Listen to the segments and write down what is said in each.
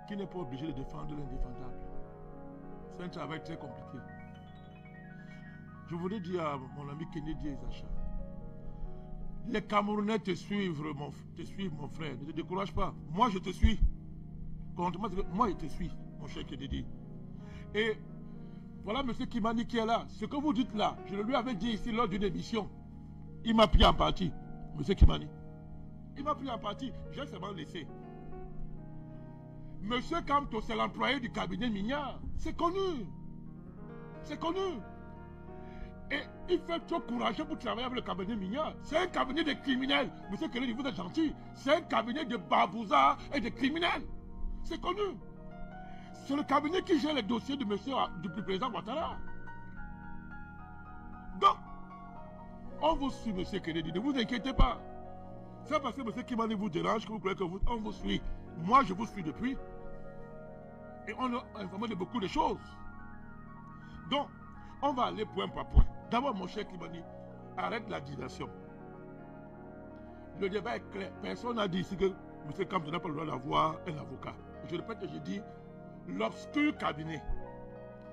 qui n'est pas obligé de défendre l'indéfendable. C'est un travail très compliqué. Je voudrais dire à mon ami Kennedy Ezacha, les Camerounais te suivent, mon frère. Ne te décourage pas. Moi, je te suis. Moi, je te suis, mon cher Kennedy. Et voilà M. Kimani qui est là. Ce que vous dites là, je le lui avais dit ici lors d'une émission. Il m'a pris en partie, M. Kimani. Il m'a pris en partie. J'ai seulement laissé. M. Kamto, c'est l'employé du cabinet Mignard. C'est connu. C'est connu. Et il fait trop courageux pour travailler avec le cabinet Mignard. C'est un cabinet de criminels. M. Kennedy, vous êtes gentil. C'est un cabinet de babouza et de criminels. C'est connu. C'est le cabinet qui gère les dossiers du président Ouattara. Donc, on vous suit, M. Kennedy. Ne vous inquiétez pas. C'est parce que M. Kimani vous dérange que vous croyez qu'on vous suit. Moi, je vous suis depuis. Et on a informé de beaucoup de choses. Donc, on va aller point par point. D'abord, mon cher Kimani, arrête la digression. Le débat est clair. Personne n'a dit ici que M. Kamto n'a pas le droit d'avoir un avocat. Je répète que j'ai dit l'obscur cabinet.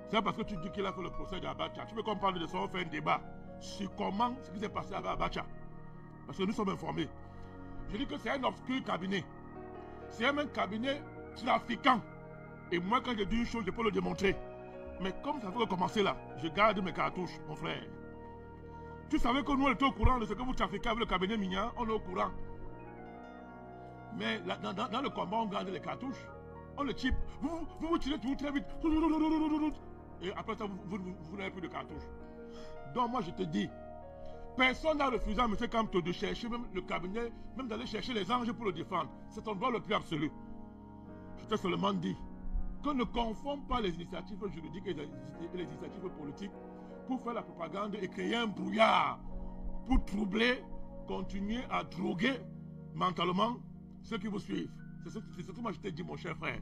C'est parce que tu dis qu'il a fait le procès d'Abacha. Tu veux qu'on parle de ça, on fait un débat sur comment ce qui s'est passé avec Abacha. Parce que nous sommes informés. Je dis que c'est un obscur cabinet. C'est un cabinet trafiquant. Et moi, quand je dis une chose, je peux le démontrer. Mais comme ça fait commencer là, je garde mes cartouches, mon frère. Tu savais que nous, on était au courant de ce que vous trafiquez avec le cabinet Mignard, on est au courant. Mais là, dans le combat, on garde les cartouches. On le chip. Vous tirez tout très vite. Et après ça, vous n'avez plus de cartouches. Donc moi, je te dis, personne n'a refusé à M. Kamto de chercher même le cabinet, même d'aller chercher les anges pour le défendre. C'est ton droit le plus absolu. Je t'ai seulement dit qu'on ne confond pas les initiatives juridiques et les initiatives politiques pour faire la propagande et créer un brouillard pour troubler, continuer à droguer mentalement ceux qui vous suivent. C'est ce que moi je t'ai dit, mon cher frère.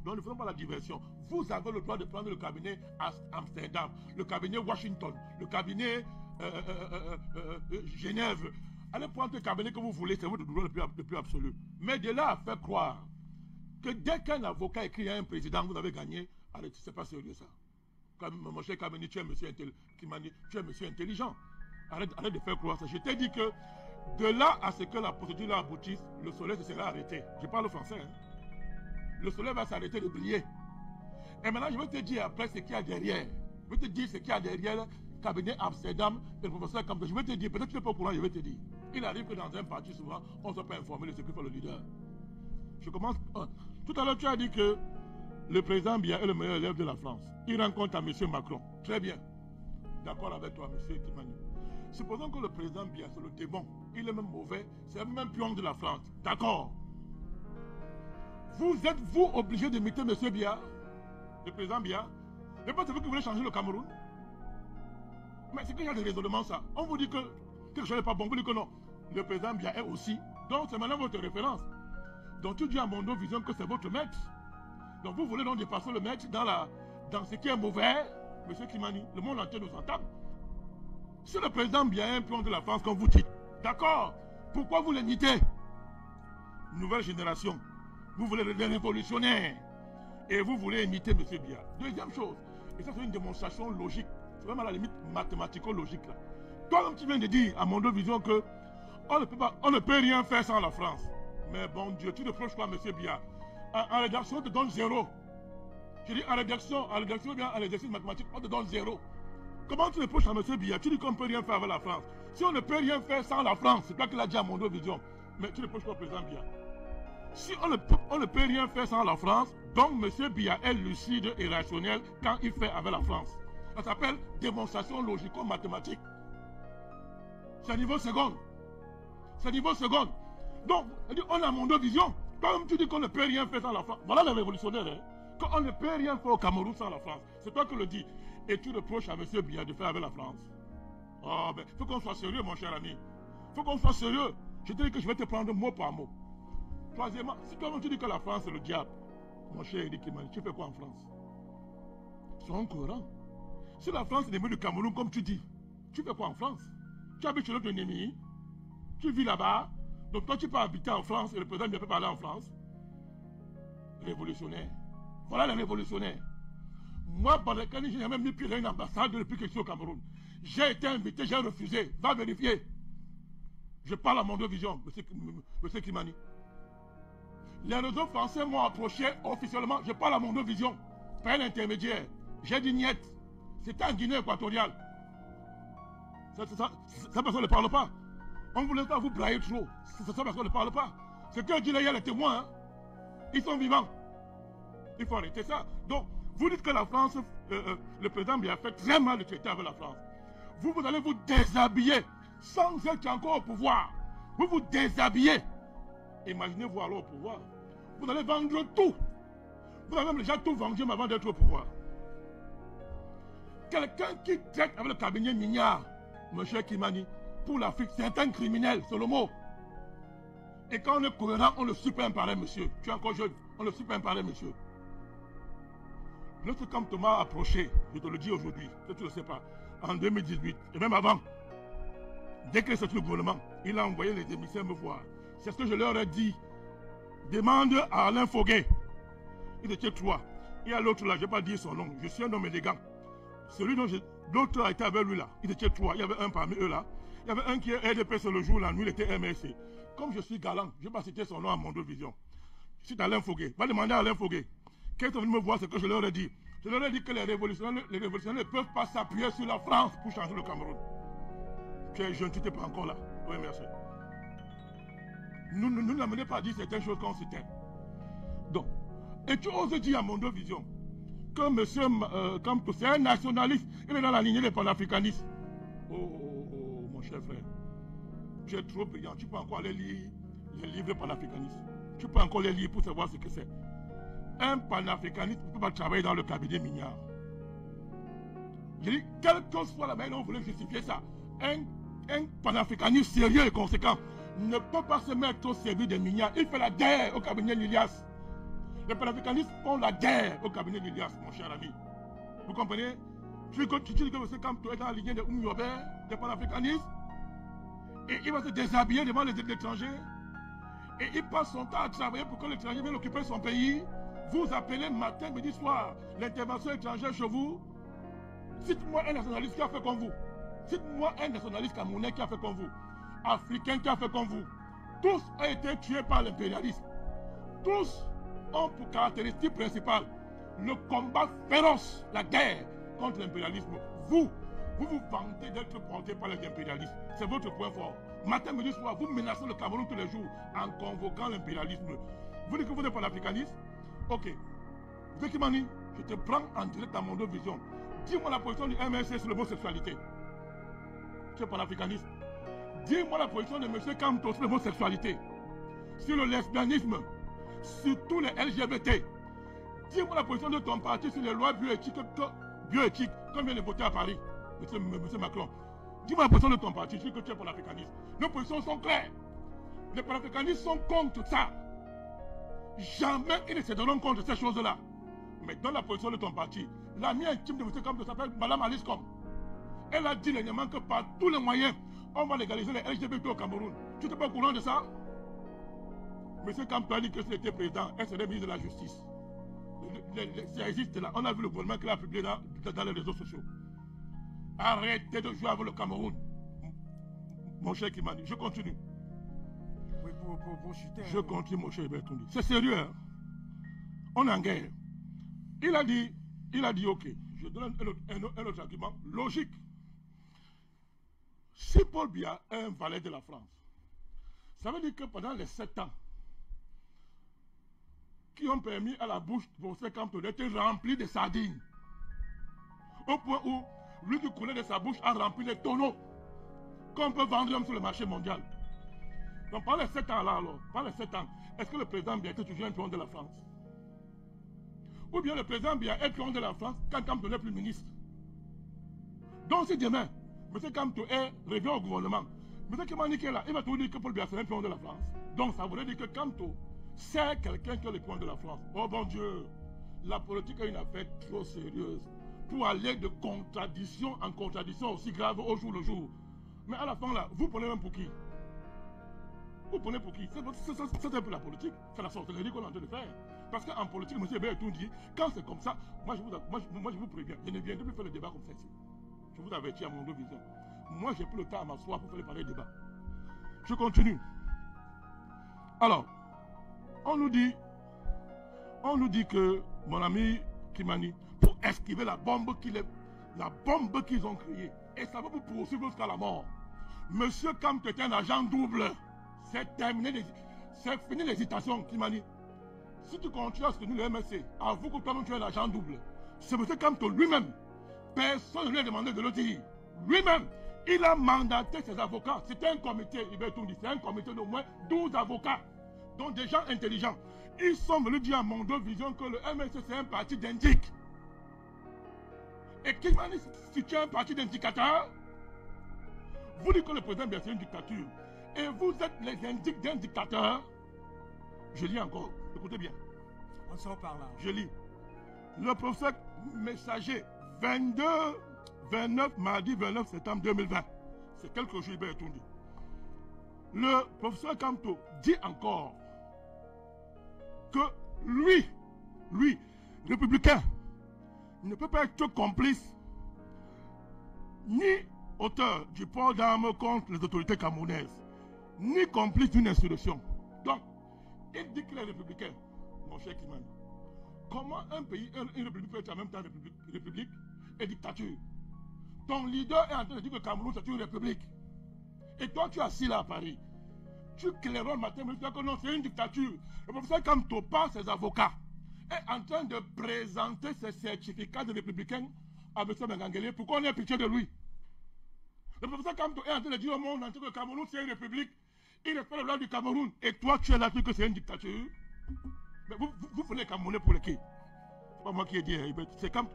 Donc ne faisons pas la diversion. Vous avez le droit de prendre le cabinet à Amsterdam, le cabinet Washington, le cabinet Genève. Allez prendre le cabinet que vous voulez, c'est votre droit le plus absolu. Mais de là à faire croire que dès qu'un avocat écrit à un président, vous avez gagné, arrêtez, c'est pas sérieux ça. Comme mon cher Kameni, tu es monsieur intelligent. Arrête de faire croire ça. Je t'ai dit que de là à ce que la procédure aboutisse, le soleil se sera arrêté. Je parle français. Hein? Le soleil va s'arrêter de briller. Et maintenant, je vais te dire après ce qu'il y a derrière. Je vais te dire ce qu'il y a derrière le cabinet Amsterdam et le professeur Kamto. Je vais te dire, peut-être que tu n'es pas au courant, je vais te dire. Il arrive que dans un parti, souvent, on ne soit pas informé de ce que fait le leader. Je commence. Tout à l'heure, tu as dit que le président Biya est le meilleur élève de la France. Il rencontre à M. Macron. Très bien. D'accord avec toi, M. Kimani. Supposons que le président Biya, c'est le démon. Il est même mauvais. C'est le même pion de la France. D'accord. Vous êtes, vous, obligé d'imiter M. Biya, le président Biya. Mais pas que vous voulez changer le Cameroun. Mais c'est qu'il y a des raisonnements, ça. On vous dit que quelque chose n'est pas bon. Vous dites que non. Le président Biya est aussi. Donc, c'est maintenant votre référence. Donc tu dis à Mondo Vision que c'est votre maître. Donc vous voulez donc dépasser le maître dans ce qui est mauvais, M. Kimani. Le monde entier nous entend. Si le président Biya est un pion de la France, comme vous dites, d'accord, pourquoi vous l'imitez? Nouvelle génération. Vous voulez les révolutionnaires. Et vous voulez imiter M. Biya. Deuxième chose, et ça c'est une démonstration logique, c'est vraiment à la limite mathématico-logique là. Toi-même tu viens de dire à Mondo Vision que on ne peut rien faire sans la France. Mais bon Dieu, tu reproches quoi, M. Biya? En rédaction, on te donne 0. Je dis en rédaction bien en exercice mathématique, on te donne 0. Comment tu reproches à M. Biya? Tu dis qu'on ne peut rien faire avec la France. Si on ne peut rien faire sans la France, c'est toi qui l'as dit à Mondo Vision. Mais tu reproches quoi au président Biya? Si on ne peut rien faire sans la France, donc M. Biya est lucide et rationnel quand il fait avec la France. Ça s'appelle démonstration logico-mathématique. C'est niveau seconde. C'est niveau seconde. Donc, on a Mondo Vision. Comme tu dis qu'on ne peut rien faire sans la France. Voilà les révolutionnaires. Hein? Qu'on ne peut rien faire au Cameroun sans la France. C'est toi qui le dis. Et tu reproches à M. Biya de faire avec la France. Oh, ben, il faut qu'on soit sérieux, mon cher ami. Il faut qu'on soit sérieux. Je te dis que je vais te prendre mot par mot. Troisièmement, si toi-même tu dis que la France est le diable, mon cher Eric Kimani, tu fais quoi en France? Sois cohérent. Si la France est l'ennemi du Cameroun, comme tu dis, tu fais quoi en France? Tu habites chez notre ennemi. Tu vis là-bas. Donc toi tu peux habiter en France et le président ne peut pas aller en France. révolutionnaires. Voilà les révolutionnaires. Moi, par le Cameroun, je n'ai même mis pied dans une ambassade depuis que je suis au Cameroun. J'ai été invité, j'ai refusé. Va vérifier. Je parle à Mondovision, monsieur Kimani. Les réseaux français m'ont approché officiellement. Je parle à Mondovision, par un intermédiaire. J'ai dit niet. C'était en Guinée équatoriale. Ça, personne ne parle pas. On ne voulait pas vous brailler trop. Ça, personne ne parle pas. Ce que dit là, il y a les témoins. Hein. Ils sont vivants. Il faut arrêter ça. Donc, vous dites que la France, le président Biya fait très mal de traiter avec la France. Vous allez vous déshabiller sans être encore au pouvoir. Vous vous déshabillez. Imaginez-vous alors au pouvoir. Vous allez vendre tout. Vous avez même déjà tout vendu avant d'être au pouvoir. Quelqu'un qui traite avec le cabinet Mignard, M. Kimani, pour l'Afrique, c'est un criminel, c'est le mot. Et quand on est cohérent, on le superimparaît, monsieur. Tu es encore jeune, on le superimparaît, monsieur. Notre camp Thomas a approché, je te le dis aujourd'hui, que tu ne le sais pas, en 2018, et même avant, dès que c'est le gouvernement, il a envoyé les émissaires me voir. C'est ce que je leur ai dit. Demande à Alain Foguet. Il était 3. Il y a l'autre là, je ne vais pas dire son nom, je suis un homme élégant. Celui dont l'autre a été avec lui là, il était 3. Il y avait un parmi eux là. Il y avait un qui est RDP sur le jour, la nuit, il était MSC. Comme je suis galant, je ne vais pas citer son nom à Mondovision. C'est Alain Foguet. Va demander à Alain Foguet. Quand ils sont venus me voir, c'est ce que je leur ai dit. Je leur ai dit que les révolutionnaires ne peuvent pas s'appuyer sur la France pour changer le Cameroun. Tu es jeune, tu n'étais pas encore là. Oui, merci. Nous n'amenez pas à dire certaines choses qu'on s'était. Donc, et tu oses dire à Mondovision que M. Campos, c'est un nationaliste, il est dans la lignée des panafricanistes. Oh, mon cher frère, tu es trop brillant, tu peux encore aller lire les livres panafricanistes. Tu peux encore les lire pour savoir ce que c'est. Un panafricaniste ne peut pas travailler dans le cabinet Mignard. Je dis, quelle que soit la manière dont vous voulez justifier ça, un panafricaniste sérieux et conséquent ne peut pas se mettre au service des Mignards. Il fait la guerre au cabinet Lilias. Les panafricanistes font la guerre au cabinet Lilias, mon cher ami. Vous comprenez? Tu dis que M. Campos est dans la lignée de Oumyobert, des panafricanistes, et il va se déshabiller devant les étrangers, et il passe son temps à travailler pour que l'étranger vienne occuper son pays. Vous appelez matin, midi, soir, l'intervention étrangère chez vous. Cite-moi un nationaliste qui a fait comme vous. Cite-moi un nationaliste camerounais qui a fait comme vous. Africain qui a fait comme vous. Tous ont été tués par l'impérialisme. Tous ont pour caractéristique principale le combat féroce, la guerre contre l'impérialisme. Vous vous vantez d'être porté par les impérialistes. C'est votre point fort. Matin, midi, soir, vous menacez le Cameroun tous les jours en convoquant l'impérialisme. Vous dites que vous n'êtes pas l'africaniste? Ok. Zekimani, je te prends en direct à Mondovision. Dis-moi la position du MSC sur l'homosexualité. Tu es pas l'africaniste. Dis-moi la position de M. Campos sur l'homosexualité. Sur le lesbianisme. Sur tous les LGBT. Dis-moi la position de ton parti sur les lois bioéthiques comme vient de voter à Paris, M. Macron. Dis-moi la position de ton parti, je dis que tu es pour l'africanisme. Nos positions sont claires. Les panafricanistes sont contre ça. Jamais ils ne se donneront contre ces choses-là. Mais dans la position de ton parti, l'ami intime de M. Campos s'appelle Mme Alice Com. Elle a dit dernièrement que par tous les moyens, on va légaliser les LGBT au Cameroun. Tu n'es pas au courant de ça? M. Campos a dit que s'il était président, elle serait ministre de la Justice. Ça existe là. On a vu le gouvernement qu'il a publié dans les réseaux sociaux. Arrêtez de jouer avec le Cameroun. Mon cher Kimani, je continue. Oui, pour chuter. Je continue, mon cher Bertondi. C'est sérieux, hein? On est en guerre. Il a dit, ok, je donne un autre argument logique. Si Paul Biya est un valet de la France, ça veut dire que pendant les 7 ans, qui ont permis à la bouche pour ces camps d'être remplis de sardines, au point où lui qui coulait de sa bouche a rempli les tonneaux qu'on peut vendre sur le marché mondial. Donc pendant les 7 ans là alors, pendant les 7 ans, est-ce que le président Biya était toujours un pion de la France? Ou bien le président Biya est pion de la France quand Campos n'est plus ministre? Donc si demain, M. Campos revient au gouvernement, M. Kimani qui est là, il va toujours dire que Paul Biya c'est un pion de la France. Donc ça voudrait dire que Campos c'est quelqu'un qui est le pion de la France. Oh bon Dieu, la politique est une affaire trop sérieuse pour aller de contradiction en contradiction aussi grave au jour le jour. Mais à la fin là, vous prenez même pour qui? Vous prenez pour qui? C'est un peu la politique. C'est la sorcellerie qu'on est en train de faire. Parce qu'en politique, M. Bertoun dit, quand c'est comme ça, moi je vous préviens, je ne viendrai plus faire le débat comme ça ici. Je vous avertis à mon deux visions. Moi, j'ai plus le temps à m'asseoir pour faire le pareil débat. Je continue. Alors, on nous dit que mon ami Kimani, pour esquiver la bombe qu'ils ont créée, et ça va vous poursuivre jusqu'à la mort. Monsieur Kamto est un agent double. C'est terminé, c'est fini l'hésitation, Kimani. Si tu continues à soutenir le MSC, avoue que toi-même tu es un agent double. C'est monsieur Kamto lui-même. Personne ne lui a demandé de le dire. Lui-même, il a mandaté ses avocats. C'était un comité, il va tout dire, c'est un comité d'au moins 12 avocats, dont des gens intelligents. Ils sont venus dire à Mondo Vision que le MSC c'est un parti d'indic. Et Kimani, si tu es un parti d'indicateurs, vous dites que le président Biya c'est une dictature. Et vous êtes les indiques d'un dictateur. Je lis encore, écoutez bien. On s'en parle là. Je lis. Le professeur Messager, 29 mardi 29 septembre 2020. C'est quelques jours, il va être dit. Le professeur Kamto dit encore que lui, républicain, ne peut pas être complice ni auteur du port d'armes contre les autorités camerounaises, ni complice d'une insurrection. Donc, il dit qu'il est républicain, mon cher Kimani. Comment un pays, une république peut être en même temps république et dictature? Ton leader est en train de dire que le Cameroun c'est une république. Et toi tu es assis là à Paris. Tu claironnes le matin, mais tu dis que non, c'est une dictature. Le professeur Kamto, par ses avocats, est en train de présenter ses certificats de républicain à M. Mengangele pour qu'on ait pitié de lui. Le professeur Kamto est en train de dire au monde entier que le Cameroun c'est une république. Il respecte le droit du Cameroun. Et toi tu es là que c'est une dictature. Mais vous prenez les Camerounais pour les qui? C'est pas moi qui ai dit, c'est comme,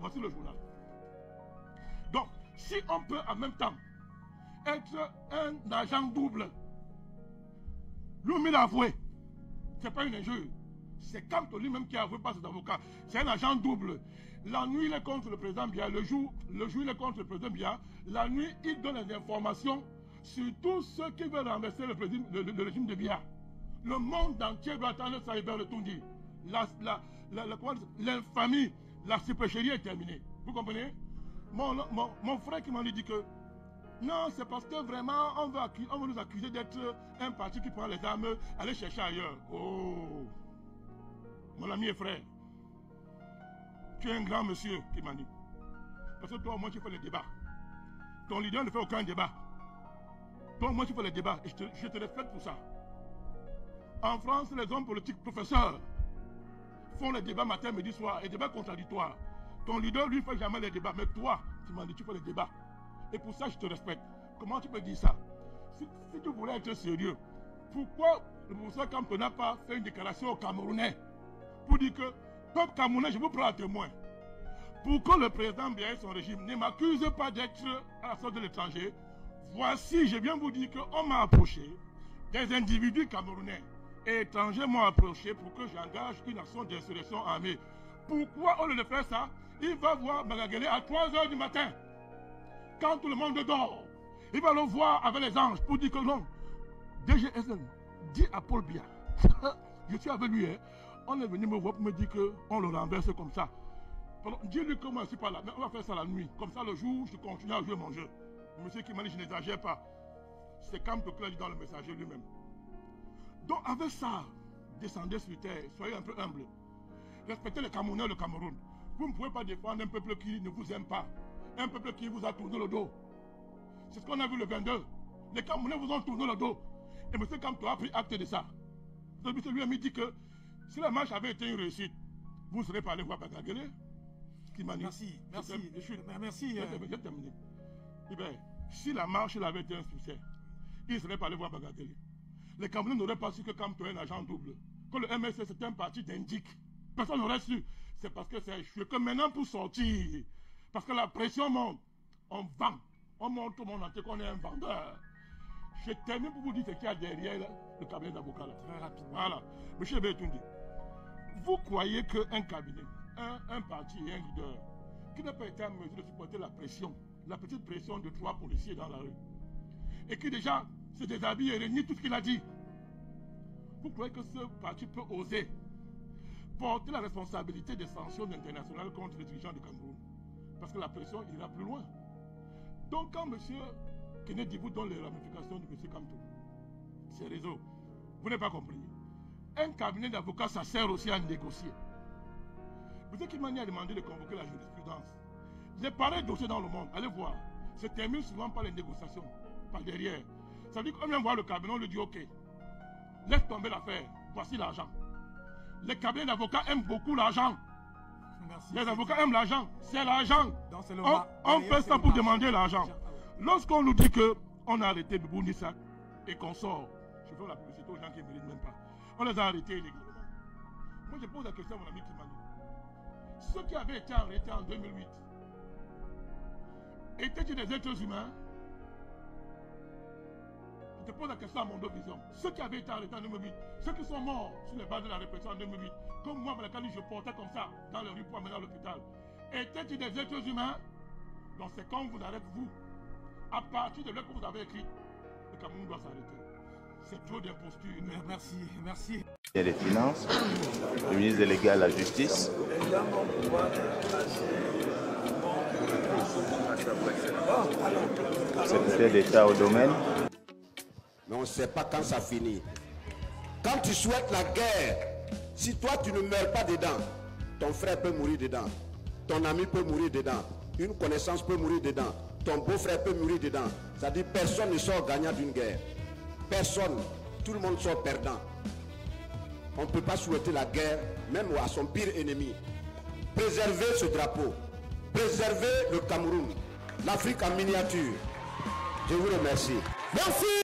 voici le journal. Donc, si on peut en même temps être un agent double, lui-même il a avoué, c'est pas une injure, c'est Kamto lui-même qui a avoué par ses avocats, c'est un agent double. La nuit il est contre le président Biya, le jour il est contre le président Biya, la nuit il donne des informations sur tous ceux qui veulent renverser le régime de Biya. Le monde entier doit attendre ça, il va le tout dire. L'infamie, la supercherie est terminée. Vous comprenez? Mon frère qui m'a dit que non, c'est parce que vraiment on va nous accuser d'être un parti qui prend les armes, aller chercher ailleurs. Oh, mon ami et frère, tu es un grand monsieur qui m'a dit. Parce que toi au moins tu fais les débats. Ton leader ne fait aucun débat. Toi au moins tu fais les débats et je te respecte pour ça. En France, les hommes politiques professeurs font les débats matin, midi, soir, et débats contradictoires. Ton leader, lui, ne fait jamais les débats. Mais toi, tu m'as dit, tu fais les débats. Et pour ça, je te respecte. Comment tu peux dire ça? Si tu voulais être sérieux, pourquoi le professeur Kamto n'a pas fait une déclaration aux Camerounais pour dire que, peuple camerounais, je vous prends à témoin. Pour que le président Biya et son régime ne m'accuse pas d'être à la sorte de l'étranger, voici, je viens vous dire qu'on m'a approché, des individus camerounais et étrangers m'ont approché pour que j'engage une action d'insurrection armée. Pourquoi au lieu de faire ça, il va voir Mengangele à 3 h du matin, quand tout le monde dort. Il va le voir avec les anges pour dire que non. DGSN dit à Paul Biya, je suis avec lui, hein. On est venu me voir pour me dire qu'on le renverse comme ça. Dis-lui que moi je ne suis pas là, mais on va faire ça la nuit. Comme ça le jour, je continue à jouer mon jeu. Monsieur Kimani, je n'exagère pas. C'est Kamto qui l'a dit dans le messager lui-même. Donc avec ça, descendez sur terre, soyez un peu humble. Respectez les Camerounais et le Cameroun. Vous ne pouvez pas défendre un peuple qui ne vous aime pas. Un peuple qui vous a tourné le dos. C'est ce qu'on a vu le 22. Les Camerounais vous ont tourné le dos. Et M. Kamto a pris acte de ça. Donc lui a dit que si la marche avait été une réussite, vous ne serez pas allé voir Mengangele. Merci. J'ai terminé. Eh bien, si la marche avait été un succès, il ne serait pas allé voir Mengangele. Les Camerounais n'auraient pas su que Kamto est un agent double. Que le MSC c'est un parti d'indic. Personne n'aurait su. C'est parce que c'est échoué. Que maintenant pour sortir, parce que la pression monte, on vend. On montre au monde entier qu'on est un vendeur. Je termine pour vous dire ce qu'il y a derrière le cabinet d'avocats. Très rapidement. Voilà. Monsieur Bertundi, vous croyez qu'un cabinet, un parti et un leader qui n'a pas été en mesure de supporter la pression, la petite pression de 3 policiers dans la rue, et qui déjà se déshabille et renie tout ce qu'il a dit, Vous croyez que ce parti peut oser porter la responsabilité des sanctions internationales contre les dirigeants du Cameroun? Parce que la pression ira plus loin. Donc quand M. Kennedy vous donne les ramifications de M. Kamto, ces réseaux, vous n'avez pas compris. Un cabinet d'avocats, ça sert aussi à négocier. Vous savez qui m'a demandé de convoquer la jurisprudence. Les pareils dossiers dans le monde, allez voir, se terminent souvent par les négociations, par derrière. Ça veut dire qu'on vient voir le cabinet, on lui dit ok, laisse tomber l'affaire, voici l'argent. Les cabinets d'avocats aiment beaucoup l'argent. Les avocats aiment l'argent, c'est l'argent. On fait ça pour demander l'argent. Lorsqu'on nous dit qu'on a arrêté Bibou Nissak et qu'on sort, je fais la publicité aux gens qui ne méritent même pas. On les a arrêtés illégalement. Moi je pose la question à mon ami Kimani. Ceux qui avaient été arrêtés en 2008, étaient-ils des êtres humains? Je te pose la question à Mondo Vision. Ceux qui avaient été arrêtés en 2008, ceux qui sont morts sur les bases de la répression en 2008, comme moi, je portais comme ça dans les rues pour amener à l'hôpital, étaient-ils des êtres humains? Donc c'est quand vous arrêtez vous. À partir de là que vous avez écrit, le Cameroun doit s'arrêter. C'est trop d'imposture. Merci, merci. Et les Finances, le ministre délégué à la Justice. Secrétaire d'État au domaine. Mais on ne sait pas quand ça finit. Quand tu souhaites la guerre, si toi tu ne meurs pas dedans, ton frère peut mourir dedans, ton ami peut mourir dedans, une connaissance peut mourir dedans, ton beau-frère peut mourir dedans. C'est-à-dire personne ne sort gagnant d'une guerre. Personne, tout le monde sort perdant. On ne peut pas souhaiter la guerre, même à son pire ennemi. Préservez ce drapeau, préservez le Cameroun, l'Afrique en miniature. Je vous remercie. Merci.